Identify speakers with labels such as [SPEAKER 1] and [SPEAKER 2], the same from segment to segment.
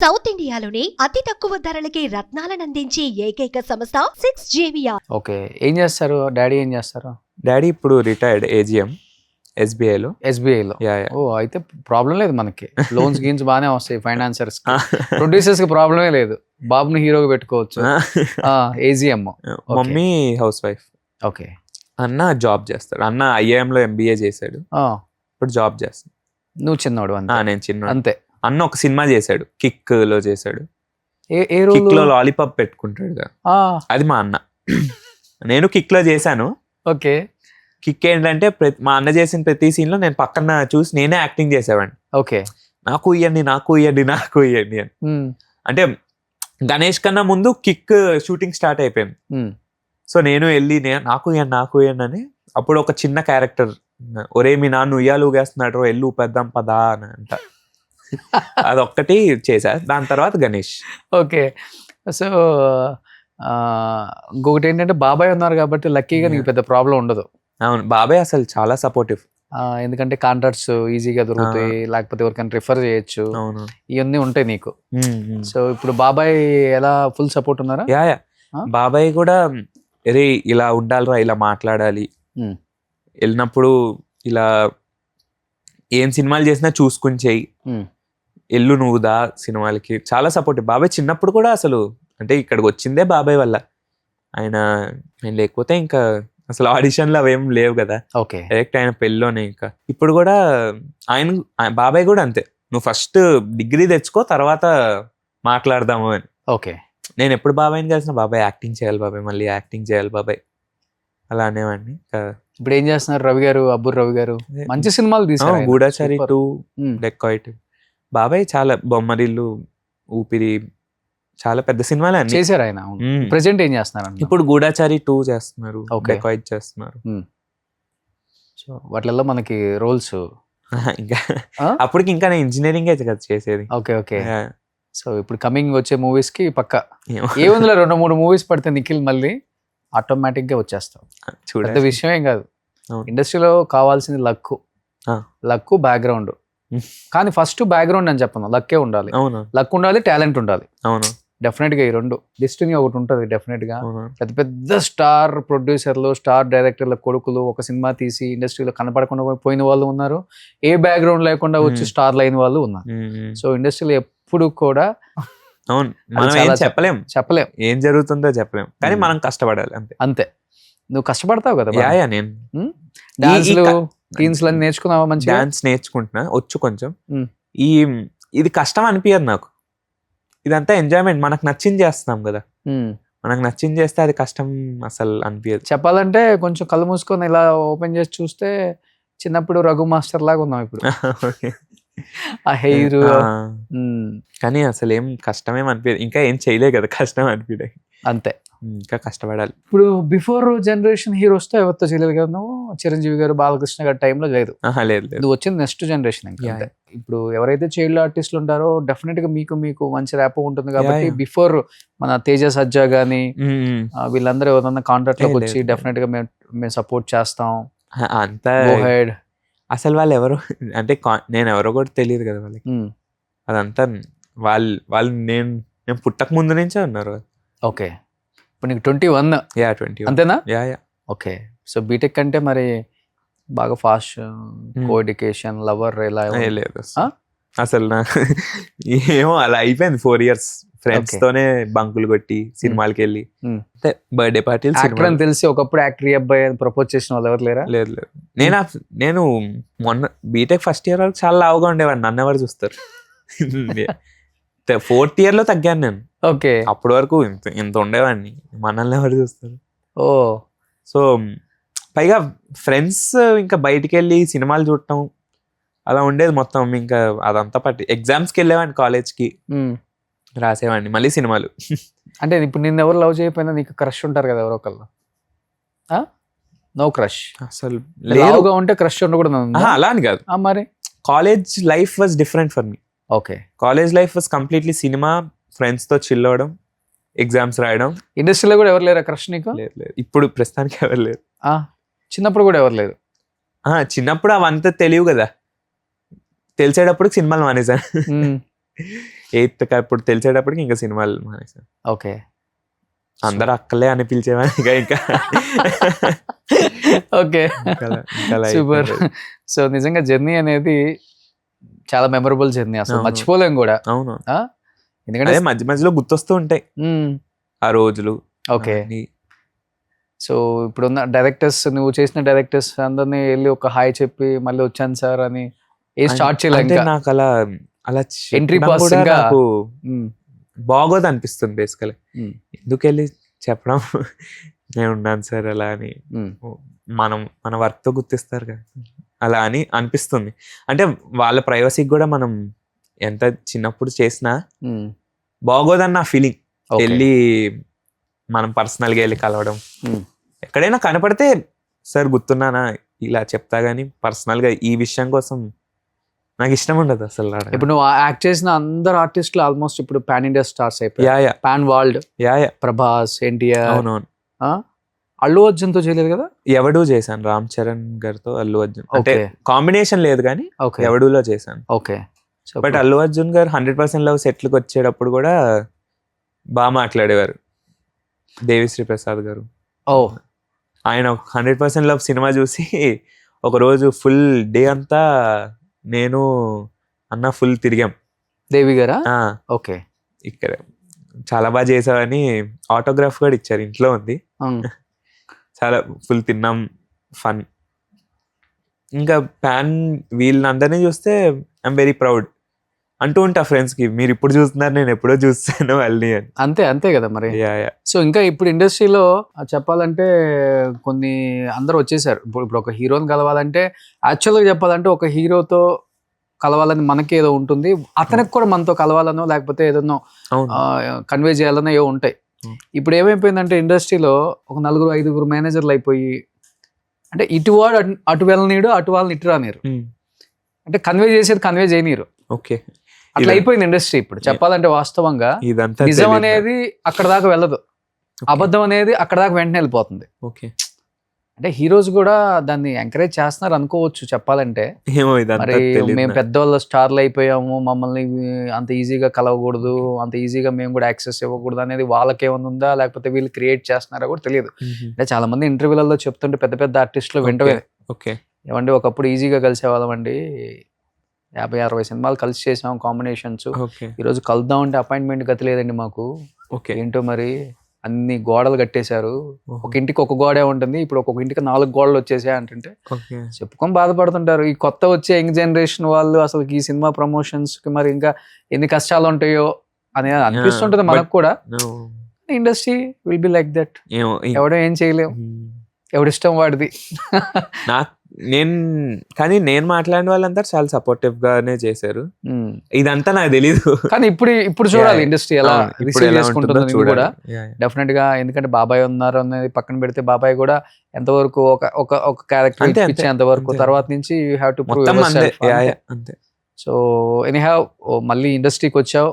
[SPEAKER 1] South ఇండియాలోని అతి తక్కువ ధరలకి రత్నాలనందించే ఏకైక సంస్థ 6JVR.
[SPEAKER 2] ఓకే, ఏం చేస్తారు డాడీ? ఏం చేస్తారు?
[SPEAKER 3] డాడీ ఇప్పుడు రిటైర్డ్ AGM SBIలో.
[SPEAKER 2] ఎస్బీఐలో.
[SPEAKER 3] Yeah yeah.
[SPEAKER 2] ఓ, అయితే ప్రాబ్లం లేదు మనకి. లోన్స్ గీన్స్ బాగానే వస్తాయి ఫైనాన్సర్స్, ప్రొడ్యూసర్స్ కి ప్రాబ్లమే లేదు. బాబుని హీరోగా పెట్టుకోవచ్చు. AGM.
[SPEAKER 3] Mummy house wife.
[SPEAKER 2] Okay.
[SPEAKER 3] అన్న జాబ్ చేస్తాడు. అన్న IIMలో MBA చేశాడు, ఇప్పుడు జాబ్ చేస్తాడు.
[SPEAKER 2] నువ్వు చిన్నవాడు అంతే?
[SPEAKER 3] నేను చిన్న.
[SPEAKER 2] అంతే.
[SPEAKER 3] అన్న ఒక సినిమా చేశాడు, కిక్ లో చేశాడు.
[SPEAKER 2] ఏ
[SPEAKER 3] కిక్ లో
[SPEAKER 2] రోజు?
[SPEAKER 3] లాలీపాప్ పెట్టుకుంటాడు కదా, అది మా అన్న. నేను కిక్ లో చేశాను.
[SPEAKER 2] ఓకే.
[SPEAKER 3] కిక్ ఏంటంటే మా అన్న చేసిన ప్రతి సీన్ లో నేను పక్కన చూసి నేనే యాక్టింగ్ చేసేవాడిని.
[SPEAKER 2] ఓకే.
[SPEAKER 3] నాకు ఇయ్యండి, నాకు ఇయ్యండి, నాకు ఇయ్యండి అని. అంటే గణేష్ కన్నా ముందు కిక్ షూటింగ్ స్టార్ట్ అయిపోయింది. సో నేను వెళ్ళి నాకు ఇయ్యండి, నాకు ఇయ్యండి అని. అప్పుడు ఒక చిన్న క్యారెక్టర్, ఒరే మీ నాన్న ఉయ్యాలు ఊగేస్తున్నాడు, ఎల్లు ఊపేద్దాం పదా అని అంట. అదొక్కటి చేశా. దాని తర్వాత గణేష్.
[SPEAKER 2] ఓకే. సో ఇంకొకటి ఏంటంటే బాబాయ్ ఉన్నారు కాబట్టి లక్కీగా నీకు పెద్ద ప్రాబ్లం ఉండదు.
[SPEAKER 3] అవును, బాబాయ్ అసలు చాలా సపోర్టివ్.
[SPEAKER 2] ఎందుకంటే కాంట్రాక్ట్స్ ఈజీగా దొరుకుతాయి, లేకపోతే ఎవరికైనా రిఫర్ చేయొచ్చు,
[SPEAKER 3] అవును,
[SPEAKER 2] ఇవన్నీ ఉంటాయి నీకు. సో ఇప్పుడు బాబాయ్ ఎలా ఫుల్ సపోర్ట్ ఉన్నారా?
[SPEAKER 3] Yeah yeah. బాబాయ్ కూడా అరే ఇలా ఉండాలిరా, ఇలా మాట్లాడాలి, వెళ్ళినప్పుడు ఇలా ఏం సినిమాలు చేసినా చూసుకుని చెయ్యి, ఎల్లు నువ్వు దా సినిమాలకి. చాలా సపోర్టివ్ బాబాయ్. చిన్నప్పుడు కూడా అసలు అంటే ఇక్కడికి వచ్చిందే బాబాయ్ వల్ల. ఆయన లేకపోతే ఇంకా అసలు ఆడిషన్లు అవేం లేవు కదా.
[SPEAKER 2] ఓకే.
[SPEAKER 3] డైరెక్ట్ ఆయన పెళ్ళిలోనే. ఇంకా ఇప్పుడు కూడా బాబాయ్ కూడా అంతే, నువ్వు ఫస్ట్ డిగ్రీ తెచ్చుకో తర్వాత మాట్లాడదాము అని.
[SPEAKER 2] ఓకే.
[SPEAKER 3] నేను ఎప్పుడు బాబాయ్ని కలిసిన, బాబాయ్ యాక్టింగ్ చేయాలి బాబాయ్, మళ్ళీ యాక్టింగ్ చేయాలి బాబాయ్, అలా అనేవాడిని.
[SPEAKER 2] ఇప్పుడు ఏం చేస్తున్నారు రవి గారు? అబ్బుర్ రవి గారు మంచి సినిమాలు తీశారు.
[SPEAKER 3] గూఢచారి 2, డెకాయిట్. బాబాయ్ చాలా, బొమ్మరిల్లు, ఊపిరి, చాలా పెద్ద సినిమాలు అన్ని
[SPEAKER 2] చేశారు ఆయన. ప్రెసెంట్ ఏం చేస్తున్నారు?
[SPEAKER 3] ఇప్పుడు గూఢచారి 2 చేస్తున్నారు, డెకాయిట్ చేస్తున్నారు.
[SPEAKER 2] సో వాటిల్లో మనకి రోల్స్
[SPEAKER 3] ఇంకా అప్పటికి ఇంకా నేను ఇంజనీరింగ్ అయితే కదా చేసేది.
[SPEAKER 2] ఓకే. ఓకే. సో ఇప్పుడు కమింగ్ వచ్చే మూవీస్ కి పక్క ఏముందిలో 2-3 మూవీస్ పడితే నిఖిల్ మళ్ళీ ఆటోమేటిక్ గా వచ్చేస్తాం. పెద్ద విషయం ఏం కాదు. ఇండస్ట్రీలో కావాల్సింది లక్, బ్యాక్గ్రౌండ్. కానీ ఫస్ట్ బ్యాక్గ్రౌండ్ అని చెప్పను, లక్కే ఉండాలి. లక్ ఉండాలి, టాలెంట్ ఉండాలి.
[SPEAKER 3] అవును,
[SPEAKER 2] డెఫినెట్ గా ఈ రెండు. డెస్టినీ ఒకటి ఉంటుంది డెఫినెట్ గా. పెద్ద పెద్ద స్టార్ ప్రొడ్యూసర్లు, స్టార్ డైరెక్టర్ల కొడుకులు ఒక సినిమా తీసి ఇండస్ట్రీలో కనపడకుండా పోయిన వాళ్ళు ఉన్నారు, ఏ బ్యాక్గ్రౌండ్ లేకుండా వచ్చి స్టార్లు అయిన వాళ్ళు ఉన్నారు. సో ఇండస్ట్రీలో ఎప్పుడు కూడా
[SPEAKER 3] అవును, మనం చెప్పలేం, ఏం జరుగుతుందో చెప్పలేం, కానీ మనం కష్టపడాలి అంతే.
[SPEAKER 2] నువ్వు కష్టపడతావు కదా.
[SPEAKER 3] నేను
[SPEAKER 2] టీన్స్ లని నేర్చుకున్నావా? మంచి
[SPEAKER 3] డాన్స్ నేర్చుకుంటున్నా, వచ్చు కొంచెం. ఇది కష్టం అనిపించదు నాకు, ఇదంతా ఎంజాయ్మెంట్. మనకు నచ్చింది చేస్తున్నాం కదా, మనకు నచ్చింది చేస్తే అది కష్టం అసలు అనిపించదు.
[SPEAKER 2] చెప్పాలంటే కొంచెం కళ్ళు మూసుకొని ఇలా ఓపెన్ చేసి చూస్తే చిన్నప్పుడు రఘు మాస్టర్ లాగా ఉన్నాం ఇప్పుడు. ఆ హెయిర్.
[SPEAKER 3] కానీ అసలు ఏం కష్టమేం అనిపించదు, ఇంకా ఏం చేయలే కదా, కష్టం అనిపించదు అంతే. ఇంకా కష్టపడాలి.
[SPEAKER 2] ఇప్పుడు బిఫోర్ జనరేషన్ హీరోస్ తో ఎవరితో చేయలేకపోతున్నావు? చిరంజీవి గారు, బాలకృష్ణ గారి టైంలో లేదు.
[SPEAKER 3] లేదు.
[SPEAKER 2] ఇది వచ్చింది నెక్స్ట్ జనరేషన్. ఇప్పుడు ఎవరైతే చైల్డ్ ఆర్టిస్టులు ఉంటారో డెఫినెట్ గా మీకు మంచి ర్యాప్ ఉంటుంది కాబట్టి బిఫోర్ మన తేజ సజ్జా గానీ వీళ్ళందరూ ఎవరన్నా కాంట్రాక్ట్ లోకి వచ్చి డెఫినెట్ గా మేము సపోర్ట్ చేస్తాం
[SPEAKER 3] అంతా. అసలు వాళ్ళు ఎవరు అంటే నేను ఎవరో కూడా తెలియదు కదా వాళ్ళకి. అదంతా వాళ్ళు నేను పుట్టక ముందు నుంచే ఉన్నారు.
[SPEAKER 2] ఓకే. ఇప్పుడు నీకు 21.
[SPEAKER 3] 20
[SPEAKER 2] అంతేనా?
[SPEAKER 3] యా.
[SPEAKER 2] ఓకే. సో బీటెక్ అంటే మరి బాగా ఫాస్ట్, కో ఎడ్యుకేషన్, లవర్ ఇలా
[SPEAKER 3] లేదు అసలు. నాకు ఏమో అలా అయిపోయింది. 4 years ఫ్రెండ్స్ తోనే బంకులు కొట్టి సినిమాలకి వెళ్ళి బర్త్డే పార్టీలు.
[SPEAKER 2] యాక్టర్ అని తెలిసి ఒకప్పుడు యాక్టర్ అబ్బాయి అని ప్రపోజ్ చేసిన వాళ్ళు ఎవరు లేరా?
[SPEAKER 3] లేదు. నేను మొన్న బీటెక్ ఫస్ట్ ఇయర్ వరకు చాలా లావుగా ఉండేవాడిని, నన్ను ఎవరు చూస్తారు. 4th year లో తగ్గాను నేను.
[SPEAKER 2] ఓకే.
[SPEAKER 3] అప్పటి వరకు ఇంత ఉండేవాడిని, మనల్ని ఎవరు చూస్తారు. సో పైగా ఫ్రెండ్స్ ఇంకా బయటికి వెళ్ళి సినిమాలు చూడటం అలా ఉండేది మొత్తం. ఇంకా అదంతా ఎగ్జామ్స్కి వెళ్ళేవాడిని, కాలేజ్కి రాసేవాడిని, మళ్ళీ సినిమాలు.
[SPEAKER 2] అంటే ఇప్పుడు నిన్ను ఎవరు లవ్ చేయకపోయినా నీకు క్రష్ ఉంటారు కదా ఎవరో ఒకళ్ళు? నో క్రష్
[SPEAKER 3] అసలు?
[SPEAKER 2] లేదుగా ఉంటే క్రష్ ఉండకూడదు
[SPEAKER 3] అలా అని కాదు.
[SPEAKER 2] మరి
[SPEAKER 3] college life was different for me.
[SPEAKER 2] Okay.
[SPEAKER 3] College life was completely cinema, friends తో చిల్ అవ్వడం, ఎగ్జామ్స్ రాయడం.
[SPEAKER 2] ఇండస్ట్రీలో కూడా ఎవరు లేరా క్రష్ నీకు?
[SPEAKER 3] లేదు. ఇప్పుడు ప్రస్తుతానికి ఎవరు లేరు.
[SPEAKER 2] చిన్నప్పుడు కూడా ఎవరు లేరు?
[SPEAKER 3] చిన్నప్పుడు అవంతా తెలియవు కదా, తెలిసేటప్పుడు సినిమాలు మానేసాను. ఎయిత్ ఇప్పుడు తెలిసేటప్పటికి ఇంకా సినిమాలు మానేసాను.
[SPEAKER 2] ఓకే.
[SPEAKER 3] అందరు అక్కలే అని పిలిచేవాడిని ఇంకా
[SPEAKER 2] ఓకే, సూపర్. సో నిజంగా జర్నీ అనేది చాలా మెమరబుల్ జర్నీ, అసలు మర్చిపోలేం కూడా.
[SPEAKER 3] అవును,
[SPEAKER 2] ఎందుకంటే
[SPEAKER 3] మధ్య మధ్యలో గుర్తొస్తూ ఉంటాయి ఆ రోజులు.
[SPEAKER 2] ఓకే. సో ఇప్పుడున్న డైరెక్టర్స్, నువ్వు చేసిన డైరెక్టర్స్ అందరినీ వెళ్ళి ఒక హాయ్ చెప్పి మళ్ళీ వచ్చాను సార్ అని ఏ స్టార్ట్ చేయలేదు.
[SPEAKER 3] నాకు అలా అలా
[SPEAKER 2] ఎంట్రీ
[SPEAKER 3] చెప్పడం
[SPEAKER 2] పాస్
[SPEAKER 3] కూడా నాకు బాగోదు అనిపిస్తుంది బేసికలీ. ఎందుకు వెళ్ళి చెప్పడం నేను ఉన్నాను సార్ అలా అని, మన వర్క్ తో గుర్తిస్తారు కదా అలా అని అనిపిస్తుంది. అంటే వాళ్ళ ప్రైవసీకి కూడా మనం ఎంత చిన్నప్పుడు చేసినా బాగోదని నా ఫీలింగ్. వెళ్ళి మనం పర్సనల్ గా వెళ్ళి కలవడం, ఎక్కడైనా కనపడితే సార్ గుర్తున్నానా ఇలా చెప్తా గానీ పర్సనల్ గా ఈ విషయం కోసం నాకు ఇష్టం ఉండదు అసలు.
[SPEAKER 2] ఇప్పుడు నువ్వు యాక్ట్ చేసిన అందరు ఆర్టిస్టులు ఆల్మోస్ట్ ఇప్పుడు పాన్ ఇండియా స్టార్స్ అయిపోయాయి, పాన్ వరల్డ్. ప్రభాస్, ఎన్టీఆర్.
[SPEAKER 3] అవునవును.
[SPEAKER 2] అల్లు అర్జున్ తో చేయలేదు కదా?
[SPEAKER 3] ఎవడూ చేశాను, రామ్ చరణ్ గారితో అల్లు అర్జున్. అంటే కాంబినేషన్ లేదు కానీ ఎవడూలో చేశాను.
[SPEAKER 2] ఓకే.
[SPEAKER 3] బట్ అల్లు అర్జున్ గారు 100% లవ్ సెట్లకు వచ్చేటప్పుడు కూడా బాగా మాట్లాడేవారు. దేవిశ్రీ ప్రసాద్ గారు, ఆయన 100% లవ్ సినిమా చూసి ఒక రోజు ఫుల్ డే అంతా నేను అన్న ఫుల్ తిరిగాం.
[SPEAKER 2] దేవి గారా? ఓకే.
[SPEAKER 3] ఇక్కడ చాలా బాగా చేసావని ఆటోగ్రాఫ్ కూడా ఇచ్చారు, ఇంట్లో ఉంది. చాలా ఫుల్ తిన్నాం, ఫన్. ఇంకా ప్యాన్ వీళ్ళందరినీ చూస్తే ఐఎమ్ వెరీ ప్రౌడ్. అంటూ ఉంటా ఫ్రెండ్స్ కి, మీరు ఇప్పుడు చూస్తున్నారు నేను ఎప్పుడో చూస్తాను వాళ్ళని అని.
[SPEAKER 2] అంతే అంతే కదా మరి. సో ఇంకా ఇప్పుడు ఇండస్ట్రీలో చెప్పాలంటే కొన్ని అందరూ వచ్చేసారు. ఇప్పుడు ఒక హీరోని కలవాలంటే, యాక్చువల్గా చెప్పాలంటే ఒక హీరోతో కలవాలని మనకి ఏదో ఉంటుంది, అతనికి కూడా మనతో కలవాలనో లేకపోతే ఏదన్నో కన్వే చేయాలనో ఏవో ఉంటాయి. ఇప్పుడు ఏమైపోయిందంటే ఇండస్ట్రీలో ఒక 4-5 మేనేజర్లు అయిపోయి, అంటే ఇటువాడు అటు వెళ్ళనీడు, అటు వాళ్ళని ఇటు రానిరు. అంటే కన్వే చేసేది కన్వే చేయనీరు.
[SPEAKER 3] ఓకే,
[SPEAKER 2] అట్లా అయిపోయింది ఇండస్ట్రీ ఇప్పుడు చెప్పాలంటే. వాస్తవంగా నిజం అనేది అక్కడ దాకా వెళ్ళదు, అబద్ధం అనేది అక్కడ దాకా వెంటనే వెళ్ళిపోతుంది.
[SPEAKER 3] ఓకే.
[SPEAKER 2] అంటే హీరోస్ కూడా దాన్ని ఎంకరేజ్ చేస్తున్నారు అనుకోవచ్చు చెప్పాలంటే. మరి మేము పెద్దవాళ్ళ స్టార్లు అయిపోయాము, మమ్మల్ని అంత ఈజీగా కలవకూడదు, అంత ఈజీగా మేము కూడా యాక్సెస్ ఇవ్వకూడదు అనేది వాళ్ళకేమైనా ఉందా, లేకపోతే వీళ్ళు క్రియేట్ చేస్తున్నారా కూడా తెలియదు. అంటే చాలా మంది ఇంటర్వ్యూలలో చెప్తుంటే పెద్ద పెద్ద ఆర్టిస్టులు వెంటనే, ఏమండి ఒకప్పుడు ఈజీగా కలిసేవాళ్ళం అండి, 50-60 సినిమాలు కలిసి చేసాం కాంబినేషన్స్, ఈరోజు కలుద్దాం అంటే అపాయింట్మెంట్ గతి లేదండి మాకు. ఏంటో మరి అన్ని గోడలు కట్టేశారు, ఒక ఇంటికి ఒక గోడే ఉంటుంది, ఇప్పుడు ఒక్కొక్క ఇంటికి 4 గోడలు వచ్చేసాయి అంటుంటే చెప్పుకొని బాధపడుతుంటారు. ఈ కొత్త వచ్చే యంగ్ జనరేషన్ వాళ్ళు అసలు ఈ సినిమా ప్రమోషన్స్ కి మరి ఇంకా ఎన్ని కష్టాలు ఉంటాయో అనేది అనిపిస్తుంటది మనకు కూడా. Industry will be like that, ఎవడో ఏం చేయలేము, ఎవడిష్టం వాడిది.
[SPEAKER 3] నేను మాట్లాడిన వాళ్ళంతా చాలా సపోర్టివ్ గానే చేశారు. ఇదంతా నాకు తెలీదు, కానీ
[SPEAKER 2] ఇప్పుడు చూడాలి ఇండస్ట్రీ ఎలా రిసీవ్ చేసుకుంటుందో కూడా డెఫినెట్ గా. ఎందుకంటే బాబాయ్ ఉన్నారు అనేది పక్కన పెడితే, బాబాయ్ కూడా ఎంతవరకు ఒక క్యారెక్టర్ ఇచ్చేంత వరకు, తర్వాత నుంచి యూ హ్యావ్ టు ప్రూవ్
[SPEAKER 3] అంతే.
[SPEAKER 2] సో ఎనీ హ్యావ్ మళ్ళీ ఇండస్ట్రీకి వచ్చావు,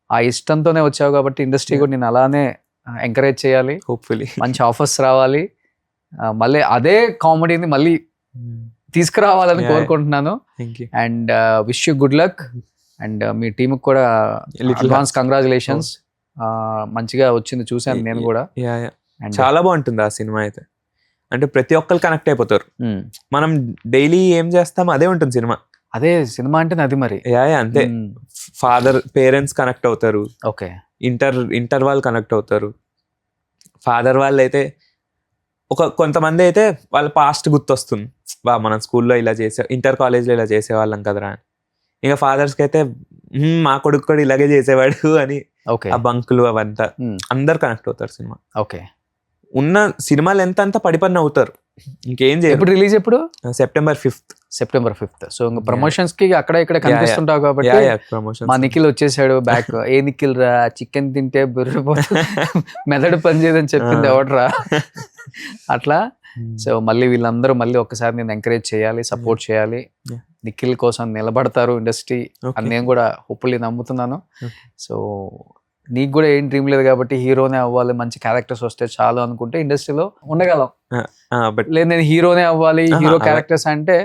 [SPEAKER 2] ఆ ఇష్టంతోనే వచ్చావు కాబట్టి ఇండస్ట్రీ కూడా నేను అలానే ఎంకరేజ్ చేయాలి.
[SPEAKER 3] హోప్ఫుల్లీ
[SPEAKER 2] మంచి ఆఫర్స్ రావాలి, మళ్ళీ అదే కామెడీని మళ్ళీ తీసుకురావాలని కోరుకుంటున్నాను. And wish you good luck. And me team కూడా అడ్వాన్స్ కంగ్రాచులేషన్స్. మంచిగా వచ్చింది, చూసాను నేను కూడా.
[SPEAKER 3] చాలా బాగుంటుంది ఆ సినిమా అయితే. అంటే ప్రతి ఒక్కరు కనెక్ట్ అయిపోతారు. మనం డైలీ ఏం చేస్తాం అదే ఉంటుంది సినిమా.
[SPEAKER 2] అదే సినిమా అంటే అది మరి.
[SPEAKER 3] అంతే, ఫాదర్ పేరెంట్స్ కనెక్ట్ అవుతారు.
[SPEAKER 2] ఓకే.
[SPEAKER 3] ఇంటర్ వాళ్ళు కనెక్ట్ అవుతారు. ఫాదర్ వాళ్ళు అయితే కొంతమంది అయితే వాళ్ళ పాస్ట్ గుర్తొస్తుంది, మనం స్కూల్లో ఇలా చేసే, ఇంటర్ కాలేజ్లో ఇలా చేసేవాళ్ళం కదరా అని. ఇంకా ఫాదర్స్ కి అయితే మా కొడుకు కూడా ఇలాగే చేసేవాడు అని ఆ బంకులు అవంతా అందరు కనెక్ట్ అవుతారు సినిమా.
[SPEAKER 2] ఓకే.
[SPEAKER 3] ఉన్న సినిమాలు ఎంత అంతా పడిపడిన అవుతారు, ఇంకేం చేయరు.
[SPEAKER 2] ఎప్పుడు రిలీజ్? ఎప్పుడు?
[SPEAKER 3] September 5th.
[SPEAKER 2] సో ఇంకా ప్రమోషన్స్ కి అక్కడ ఇక్కడ కనిపిస్తుంటావు కాబట్టి. మా నిఖిల్ వచ్చేసాడు బ్యాక్. ఏ నిఖిల్ రా, చికెన్ తింటే మెదడు పని చేయదని చెప్పింది ఎవడరా అట్లా. సో మళ్ళీ వీళ్ళందరూ మళ్ళీ ఒక్కసారి నేను ఎంకరేజ్ చేయాలి, సపోర్ట్ చేయాలి. నిఖిల్ కోసం నిలబడతారు ఇండస్ట్రీ అని నేను కూడా హోప్ఫుల్లీ నమ్ముతున్నాను. సో నీకు కూడా ఏం డ్రీమ్ లేదు కాబట్టి హీరోనే అవ్వాలి, మంచి క్యారెక్టర్స్ వస్తే చాలు అనుకుంటే ఇండస్ట్రీలో ఉండగలం. లేదు నేను హీరోనే అవ్వాలి, హీరో క్యారెక్టర్స్ అంటే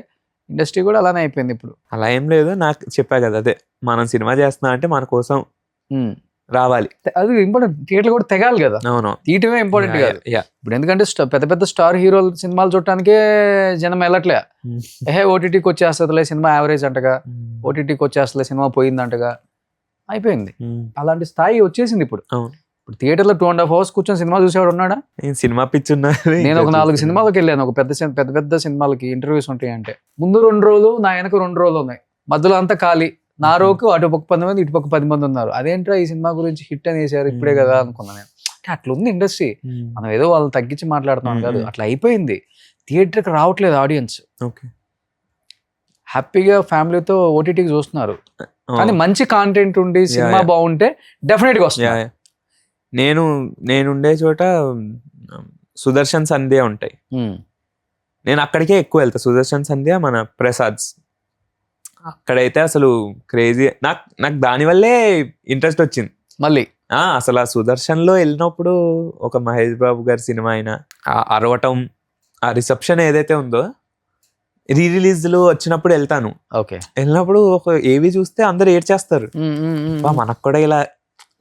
[SPEAKER 2] ఇండస్ట్రీ కూడా అలానే అయిపోయింది ఇప్పుడు.
[SPEAKER 3] అలా ఏం లేదు, నాకు చెప్పా కదా అదే, మనం సినిమా చేస్తున్నా అంటే మన కోసం రావాలి,
[SPEAKER 2] అది ఇంపార్టెంట్. థియేటర్ కూడా తెగాలి కదా,
[SPEAKER 3] అవును,
[SPEAKER 2] తీయటమే ఇంపార్టెంట్ కాదు. ఇప్పుడు ఎందుకంటే పెద్ద పెద్ద స్టార్ హీరోల సినిమాలు చూడటానికే జనం వెళ్ళట్లే. ఓటీటీకి వచ్చేస్తుందిలే సినిమా యావరేజ్ అంటగా, ఓటీటీకి వచ్చేస్తలే సినిమా పోయిందంటగా అయిపోయింది. అలాంటి స్థాయి వచ్చేసింది ఇప్పుడు. ఇప్పుడు థియేటర్ లో 2.5 hours కూర్చొని సినిమా చూసేవాడు ఉన్నాడా?
[SPEAKER 3] సినిమా పిచ్చి
[SPEAKER 2] నేను ఒక 4 సినిమాలకు వెళ్ళాను, ఒక పెద్ద పెద్ద సినిమాలకి ఇంటర్వ్యూస్ ఉంటాయి అంటే ముందు 2 రోజులు నా వెనక 2 రోజులు ఉన్నాయి, మధ్యలో అంతా ఖాళీ. నా రోకు అటు పక్క 10 మంది, ఇటు పక్క 10 మంది ఉన్నారు. అదేంట్రా ఈ సినిమా గురించి హిట్ అని వేసారు ఇప్పుడే కదా అనుకున్నాను నేను. అంటే అట్లా ఉంది ఇండస్ట్రీ. మనం ఏదో వాళ్ళని తగ్గించి మాట్లాడుతున్నాం కాదు, అట్లా అయిపోయింది. థియేటర్కి రావట్లేదు ఆడియన్స్. హ్యాపీగా ఫ్యామిలీతో ఓటీటీకి చూస్తున్నారు, కానీ మంచి కాంటెంట్ ఉండి సినిమా బాగుంటే డెఫినెట్ గా వస్తుంది.
[SPEAKER 3] నేనుండే చోట సుదర్శన్ సంధ్య ఉంటాయి, నేను అక్కడికే ఎక్కువ వెళ్తా. సుదర్శన్ సంధ్య, మన ప్రసాద్స్, అక్కడైతే అసలు క్రేజీ. నాకు దానివల్లే ఇంట్రెస్ట్ వచ్చింది మళ్ళీ. అసలు ఆ సుదర్శన్ లో వెళ్ళినప్పుడు ఒక మహేష్ బాబు గారి సినిమా అయినా అరవటం, ఆ రిసెప్షన్ ఏదైతే ఉందో, రిలీజ్లు వచ్చినప్పుడు వెళ్తాను. వెళ్ళినప్పుడు ఒక ఏవి చూస్తే అందరు ఏడ్చేస్తారు, మనకు కూడా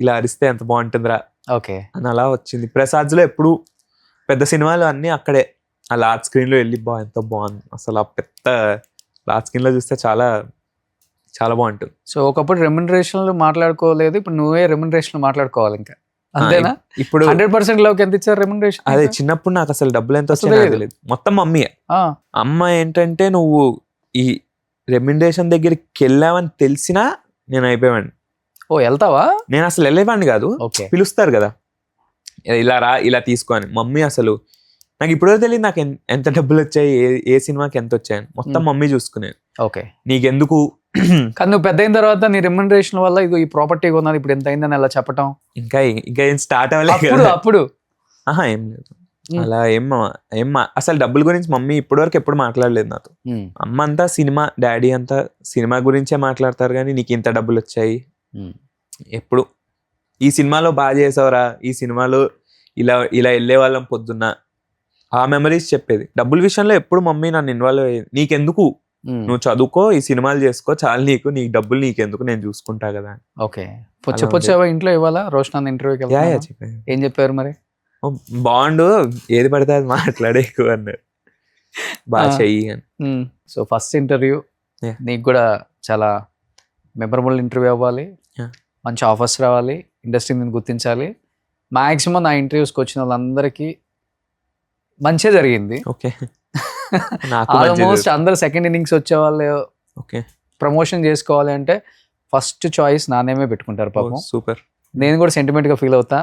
[SPEAKER 3] ఇలా అరిస్తే ఎంత బాగుంటుందిరా అని అలా వచ్చింది. ప్రసాద్స్ లో ఎప్పుడు పెద్ద సినిమాలు అన్ని అక్కడే ఆ లార్జ్ స్క్రీన్ లో వెళ్ళి ఎంత బాగుంది అసలు. ఆ పెద్ద లార్జ్ స్క్రీన్ లో చూస్తే చాలా చాలా బాగుంటుంది.
[SPEAKER 2] సో ఒకప్పుడు రెమ్యునరేషన్ మాట్లాడుకోలేదు, ఇప్పుడు నువ్వే రెమ్యునరేషన్ మాట్లాడుకోవాలి ఇంకా, అంతేనా? ఇప్పుడు 100% లోకి ఎంత ఇచ్చారు రెమ్యునరేషన్?
[SPEAKER 3] అదే, చిన్నప్పుడు నాకు అసలు డబ్బులు ఎంత వచ్చాయో మొత్తం మమ్మీయే. అమ్మ ఏంటంటే నువ్వు ఈ రెమ్యునరేషన్ దగ్గరికి వెళ్ళావని తెలిసినా నేను అయిపోయాను.
[SPEAKER 2] వెళ్తావా?
[SPEAKER 3] నేను అసలు వెళ్ళేవాడిని కాదు, పిలుస్తారు కదా ఇలా రా ఇలా తీసుకో అని. మమ్మీ అసలు నాకు ఇప్పుడు తెలియదు నాకు ఎంత డబ్బులు వచ్చాయి, ఏ సినిమాకి ఎంత వచ్చాయని మొత్తం మమ్మీ చూసుకునేది. నీకెందుకు?
[SPEAKER 2] కానీ నువ్వు పెద్ద అయిన తర్వాత నీ రెమ్యునరేషన్ వల్ల ఇగో ఈ ప్రాపర్టీ కొన్నది ఇప్పుడు ఎంత అయిందని అలా చెప్పటం
[SPEAKER 3] ఇంకా ఏం స్టార్ట్ అవ్వలేదు
[SPEAKER 2] అప్పుడు.
[SPEAKER 3] ఏం లేదు అలా ఏం అసలు డబ్బుల గురించి మమ్మీ ఇప్పటి వరకు ఎప్పుడు మాట్లాడలేదు నాతో. అమ్మ అంతా సినిమా, డాడీ అంతా సినిమా గురించే మాట్లాడతారు, కానీ నీకు ఇంత డబ్బులు వచ్చాయి ఎప్పుడు, ఈ సినిమాలో బాగా చేసావురా, ఈ సినిమాలో ఇలా వెళ్ళే వాళ్ళం పొద్దున్న, ఆ మెమరీస్ చెప్పేది. డబ్బుల విషయంలో ఎప్పుడు మమ్మీ నన్ను ఇన్వాల్వ్ అయ్యేది. నీకెందుకు, నువ్వు చదువుకో, ఈ సినిమాలు చేసుకో, చాలు, నీకు డబ్బులు నీకెందుకు, నేను చూసుకుంటా కదా.
[SPEAKER 2] పొచ్చావా ఇంట్లో ఇవాళ రోషన్ ఇంటర్వ్యూకి? ఏం చెప్పారు మరి?
[SPEAKER 3] బాండు ఏది పడితే అది మాట్లాడేకు అన్నారు, బాగా చెయ్యి అని.
[SPEAKER 2] సో ఫస్ట్ ఇంటర్వ్యూ నీకు కూడా చాలా మెమరబుల్ ఇంటర్వ్యూ అవ్వాలి, మంచి ఆఫర్స్ రావాలి, ఇండస్ట్రీ నేను గుర్తించాలి. మాక్సిమం నా ఇంటర్వ్యూస్కి వచ్చిన వాళ్ళందరికీ మంచిగా జరిగింది. ఆల్మోస్ట్ అందరు సెకండ్ ఇన్నింగ్స్ వచ్చే వాళ్ళు ప్రమోషన్ చేసుకోవాలి అంటే ఫస్ట్ చాయిస్ నా నేమే పెట్టుకుంటారు పాపం.
[SPEAKER 3] సూపర్.
[SPEAKER 2] నేను కూడా సెంటిమెంట్ గా ఫీల్ అవుతా.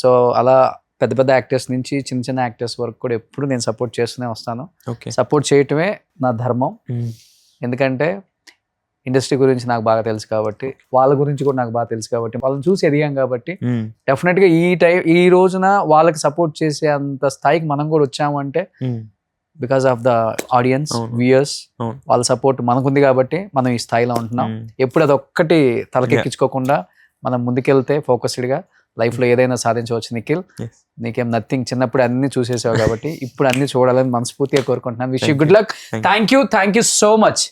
[SPEAKER 2] సో అలా పెద్ద పెద్ద యాక్టర్స్ నుంచి చిన్న యాక్టర్స్ వరకు కూడా ఎప్పుడు నేను సపోర్ట్ చేస్తూనే వస్తాను. సపోర్ట్ చేయటమే నా ధర్మం, ఎందుకంటే ఇండస్ట్రీ గురించి నాకు బాగా తెలుసు కాబట్టి, వాళ్ళ గురించి కూడా నాకు బాగా తెలుసు కాబట్టి, వాళ్ళని చూసి ఎదిగాం కాబట్టి డెఫినెట్ గా ఈ రోజున వాళ్ళకి సపోర్ట్ చేసే అంత స్థాయికి మనం కూడా వచ్చాము అంటే because of the audience, viewers, వాళ్ళ సపోర్ట్ మనకుంది కాబట్టి మనం ఈ స్థాయిలో ఉంటున్నాం. ఎప్పుడు అది ఒక్కటి తలకెక్కించుకోకుండా మనం ముందుకెళ్తే ఫోకస్డ్ గా లైఫ్ లో ఏదైనా సాధించవచ్చు. నిఖిల్, నీకేం నథింగ్, చిన్నప్పుడు అన్ని చూసేసావు కాబట్టి ఇప్పుడు అన్ని చూడాలని మనస్ఫూర్తిగా కోరుకుంటున్నాను. Wish you good luck. Thank you so much.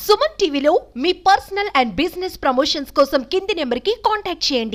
[SPEAKER 1] Suman టీవీలో మీ పర్సనల్ అండ్ బిజినెస్ ప్రమోషన్స్ కోసం కింది నెంబర్కి కాంటాక్ట్ చేయండి.